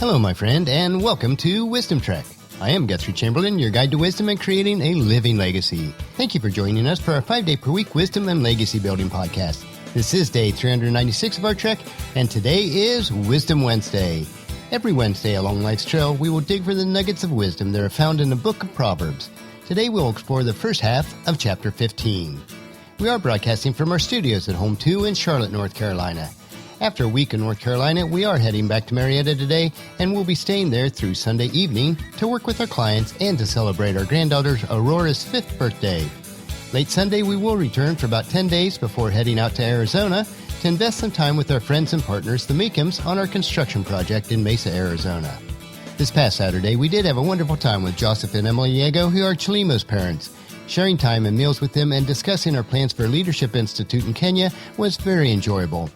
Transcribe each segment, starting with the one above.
Hello, my friend, and welcome to Wisdom Trek. I am Guthrie Chamberlain, your guide to wisdom and creating a living legacy. Thank you for joining us for our 5-day-per-week Wisdom and Legacy Building podcast. This is day 396 of our trek, and today is Wisdom Wednesday. Every Wednesday along life's trail, we will dig for the nuggets of wisdom that are found in the book of Proverbs. Today we'll explore the first half of chapter 15. We are broadcasting from our studios at Home 2 in Charlotte, North Carolina. After a week in North Carolina, we are heading back to Marietta today, and we'll be staying there through Sunday evening to work with our clients and to celebrate our granddaughter Aurora's 5th birthday. Late Sunday, we will return for about 10 days before heading out to Arizona to invest some time with our friends and partners, the Meekums, on our construction project in Mesa, Arizona. This past Saturday, we did have a wonderful time with Joseph and Emily Diego, who are Chalimo's parents. Sharing time and meals with them and discussing our plans for Leadership Institute in Kenya was very enjoyable.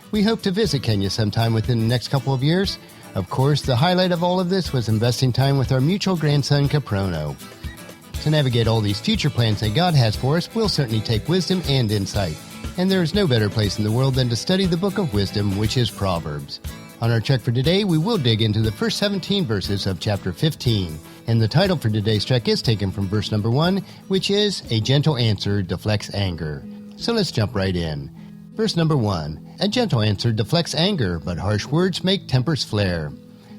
We hope to visit Kenya sometime within the next couple of years. Of course, the highlight of all of this was investing time with our mutual grandson, Caprono. To navigate all these future plans that God has for us, we'll certainly take wisdom and insight. And there is no better place in the world than to study the book of wisdom, which is Proverbs. On our trek for today, we will dig into the first 17 verses of chapter 15. And the title for today's trek is taken from verse number 1, which is, "A gentle answer deflects anger." So let's jump right in. Verse number 1, "A gentle answer deflects anger, but harsh words make tempers flare."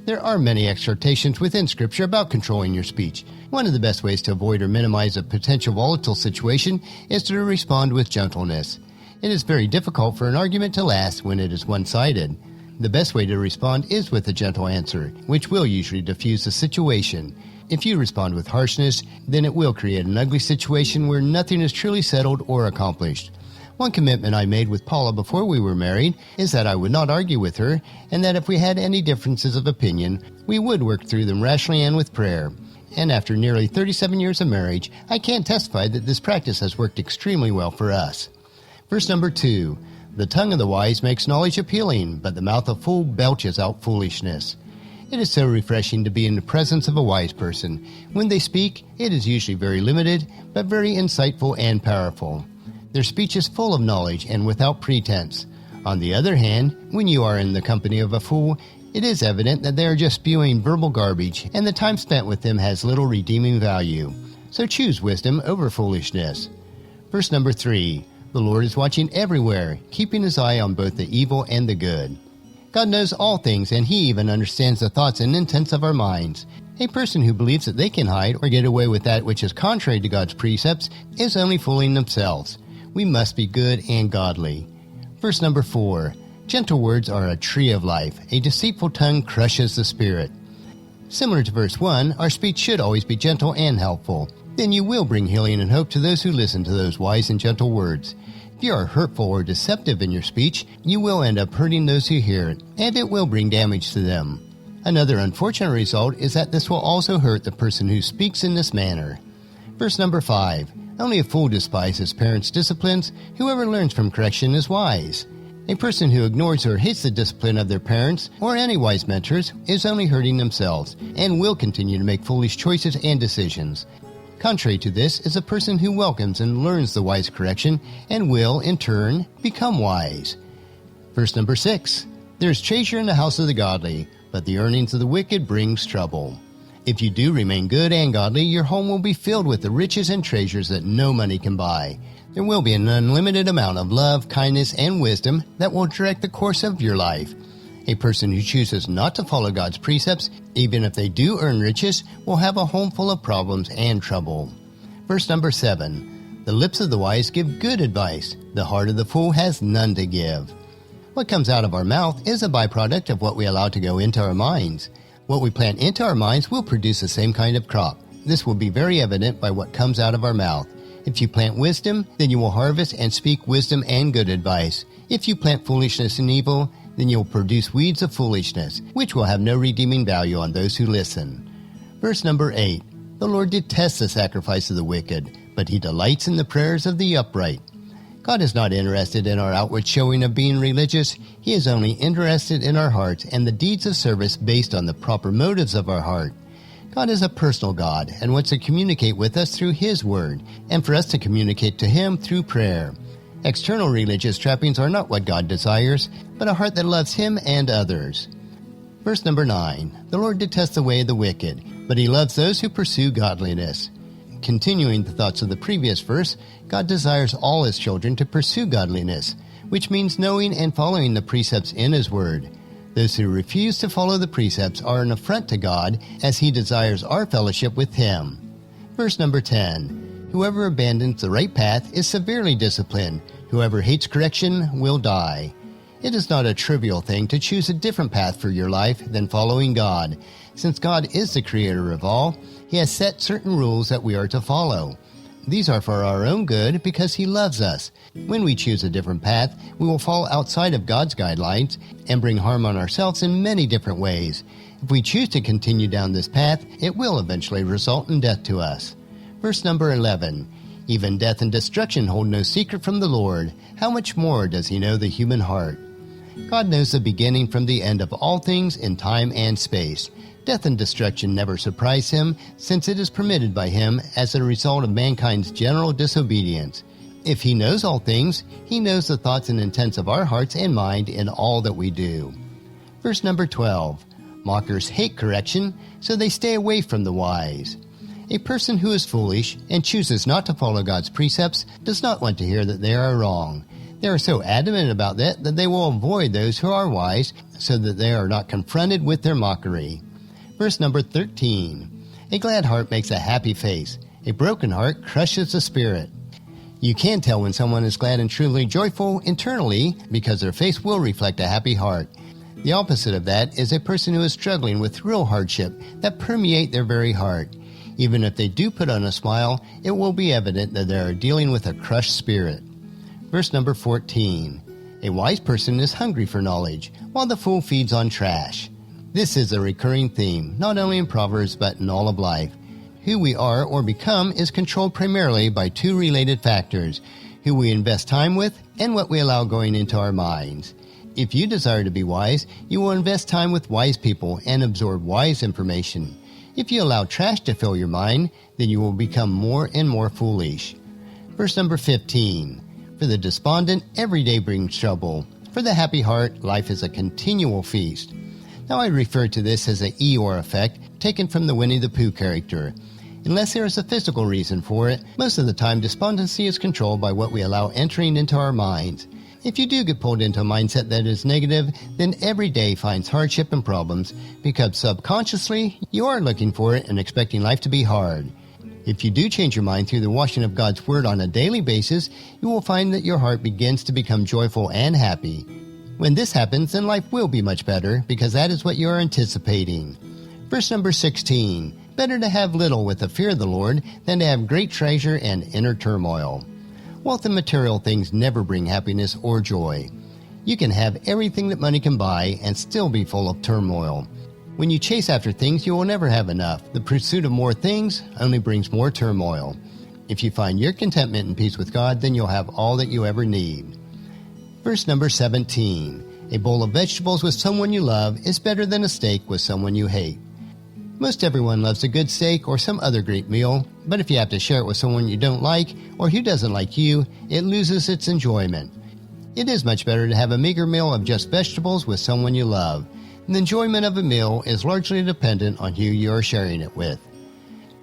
There are many exhortations within Scripture about controlling your speech. One of the best ways to avoid or minimize a potential volatile situation is to respond with gentleness. It is very difficult for an argument to last when it is one-sided. The best way to respond is with a gentle answer, which will usually diffuse the situation. If you respond with harshness, then it will create an ugly situation where nothing is truly settled or accomplished. One commitment I made with Paula before we were married is that I would not argue with her, and that if we had any differences of opinion, we would work through them rationally and with prayer. And after nearly 37 years of marriage, I can testify that this practice has worked extremely well for us. Verse number 2, "The tongue of the wise makes knowledge appealing, but the mouth of fool belches out foolishness." It is so refreshing to be in the presence of a wise person. When they speak, it is usually very limited, but very insightful and powerful. Their speech is full of knowledge and without pretense. On the other hand, when you are in the company of a fool, it is evident that they are just spewing verbal garbage, and the time spent with them has little redeeming value. So choose wisdom over foolishness. Verse number 3, "The Lord is watching everywhere, keeping his eye on both the evil and the good." God knows all things, and he even understands the thoughts and intents of our minds. A person who believes that they can hide or get away with that which is contrary to God's precepts is only fooling themselves. We must be good and godly. Verse number 4, "Gentle words are a tree of life. A deceitful tongue crushes the spirit." Similar to verse 1, our speech should always be gentle and helpful. Then you will bring healing and hope to those who listen to those wise and gentle words. If you are hurtful or deceptive in your speech, you will end up hurting those who hear it, and it will bring damage to them. Another unfortunate result is that this will also hurt the person who speaks in this manner. Verse number 5, "Only a fool despises parents' disciplines. Whoever learns from correction is wise." A person who ignores or hates the discipline of their parents or any wise mentors is only hurting themselves and will continue to make foolish choices and decisions. Contrary to this is a person who welcomes and learns the wise correction and will, in turn, become wise. Verse number 6, "There is treasure in the house of the godly, but the earnings of the wicked brings trouble." If you do remain good and godly, your home will be filled with the riches and treasures that no money can buy. There will be an unlimited amount of love, kindness, and wisdom that will direct the course of your life. A person who chooses not to follow God's precepts, even if they do earn riches, will have a home full of problems and trouble. Verse number 7, "The lips of the wise give good advice. The heart of the fool has none to give." What comes out of our mouth is a byproduct of what we allow to go into our minds. What we plant into our minds will produce the same kind of crop. This will be very evident by what comes out of our mouth. If you plant wisdom, then you will harvest and speak wisdom and good advice. If you plant foolishness and evil, then you will produce weeds of foolishness, which will have no redeeming value on those who listen. Verse number 8, "The Lord detests the sacrifice of the wicked, but he delights in the prayers of the upright." God is not interested in our outward showing of being religious. He is only interested in our hearts and the deeds of service based on the proper motives of our heart. God is a personal God and wants to communicate with us through his word, and for us to communicate to him through prayer. External religious trappings are not what God desires, but a heart that loves him and others. Verse number 9, the Lord detests the way of the wicked, but he loves those who pursue godliness. Continuing the thoughts of the previous verse, God desires all his children to pursue godliness, which means knowing and following the precepts in his word. Those who refuse to follow the precepts are an affront to God, as he desires our fellowship with him. Verse number 10, whoever abandons the right path is severely disciplined. Whoever hates correction will die. It is not a trivial thing to choose a different path for your life than following God. Since God is the creator of all, he has set certain rules that we are to follow. These are for our own good because he loves us. When we choose a different path, we will fall outside of God's guidelines and bring harm on ourselves in many different ways. If we choose to continue down this path, it will eventually result in death to us. Verse number 11, even death and destruction hold no secret from the Lord. How much more does he know the human heart? God knows the beginning from the end of all things in time and space. Death and destruction never surprise him, since it is permitted by him as a result of mankind's general disobedience. If he knows all things, he knows the thoughts and intents of our hearts and mind in all that we do. Verse number 12, mockers hate correction, so they stay away from the wise. A person who is foolish and chooses not to follow God's precepts does not want to hear that they are wrong. They are so adamant about that they will avoid those who are wise so that they are not confronted with their mockery. Verse number 13, a glad heart makes a happy face. A broken heart crushes the spirit. You can tell when someone is glad and truly joyful internally because their face will reflect a happy heart. The opposite of that is a person who is struggling with real hardship that permeate their very heart. Even if they do put on a smile, it will be evident that they are dealing with a crushed spirit. Verse number 14, a wise person is hungry for knowledge, while the fool feeds on trash. This is a recurring theme, not only in Proverbs but in all of life. Who we are or become is controlled primarily by two related factors, who we invest time with and what we allow going into our minds. If you desire to be wise, you will invest time with wise people and absorb wise information. If you allow trash to fill your mind, then you will become more and more foolish. Verse number 15, for the despondent, every day brings trouble. For the happy heart, life is a continual feast. Now I refer to this as an Eeyore effect, taken from the Winnie the Pooh character. Unless there is a physical reason for it, most of the time despondency is controlled by what we allow entering into our minds. If you do get pulled into a mindset that is negative, then every day finds hardship and problems, because subconsciously you are looking for it and expecting life to be hard. If you do change your mind through the washing of God's Word on a daily basis, you will find that your heart begins to become joyful and happy. When this happens, then life will be much better, because that is what you are anticipating. Verse number 16, better to have little with the fear of the Lord than to have great treasure and inner turmoil. Wealth and material things never bring happiness or joy. You can have everything that money can buy and still be full of turmoil. When you chase after things, you will never have enough. The pursuit of more things only brings more turmoil. If you find your contentment and peace with God, then you'll have all that you ever need. Verse number 17, a bowl of vegetables with someone you love is better than a steak with someone you hate. Most everyone loves a good steak or some other great meal, but if you have to share it with someone you don't like or who doesn't like you, it loses its enjoyment. It is much better to have a meager meal of just vegetables with someone you love. The enjoyment of a meal is largely dependent on who you are sharing it with.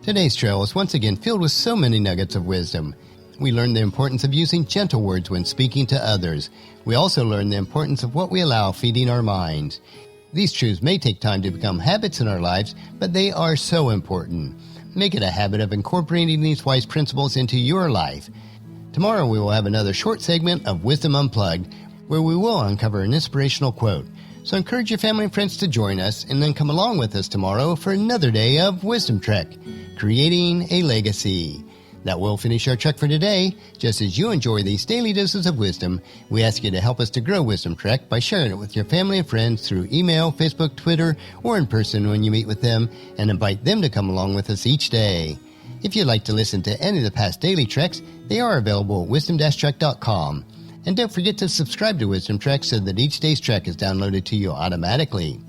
Today's trail is once again filled with so many nuggets of wisdom. We learn the importance of using gentle words when speaking to others. We also learn the importance of what we allow feeding our minds. These truths may take time to become habits in our lives, but they are so important. Make it a habit of incorporating these wise principles into your life. Tomorrow we will have another short segment of Wisdom Unplugged, where we will uncover an inspirational quote. So encourage your family and friends to join us, and then come along with us tomorrow for another day of Wisdom Trek, Creating a Legacy. That will finish our trek for today. Just as you enjoy these daily doses of wisdom, we ask you to help us to grow Wisdom Trek by sharing it with your family and friends through email, Facebook, Twitter, or in person when you meet with them, and invite them to come along with us each day. If you'd like to listen to any of the past daily treks, they are available at wisdom-trek.com. And don't forget to subscribe to Wisdom Trek so that each day's trek is downloaded to you automatically.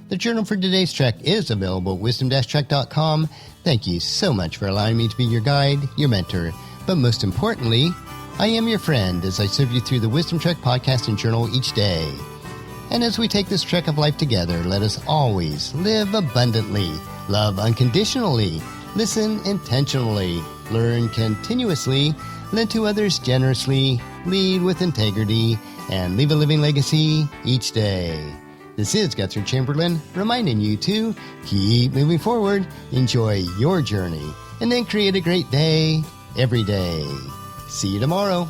The journal for today's trek is available at wisdom-trek.com. Thank you so much for allowing me to be your guide, your mentor, but most importantly, I am your friend as I serve you through the Wisdom Trek podcast and journal each day. And as we take this trek of life together, let us always live abundantly, love unconditionally, listen intentionally, learn continuously, lend to others generously, lead with integrity, and leave a living legacy each day. This is Guthrie Chamberlain reminding you to keep moving forward, enjoy your journey, and then create a great day every day. See you tomorrow.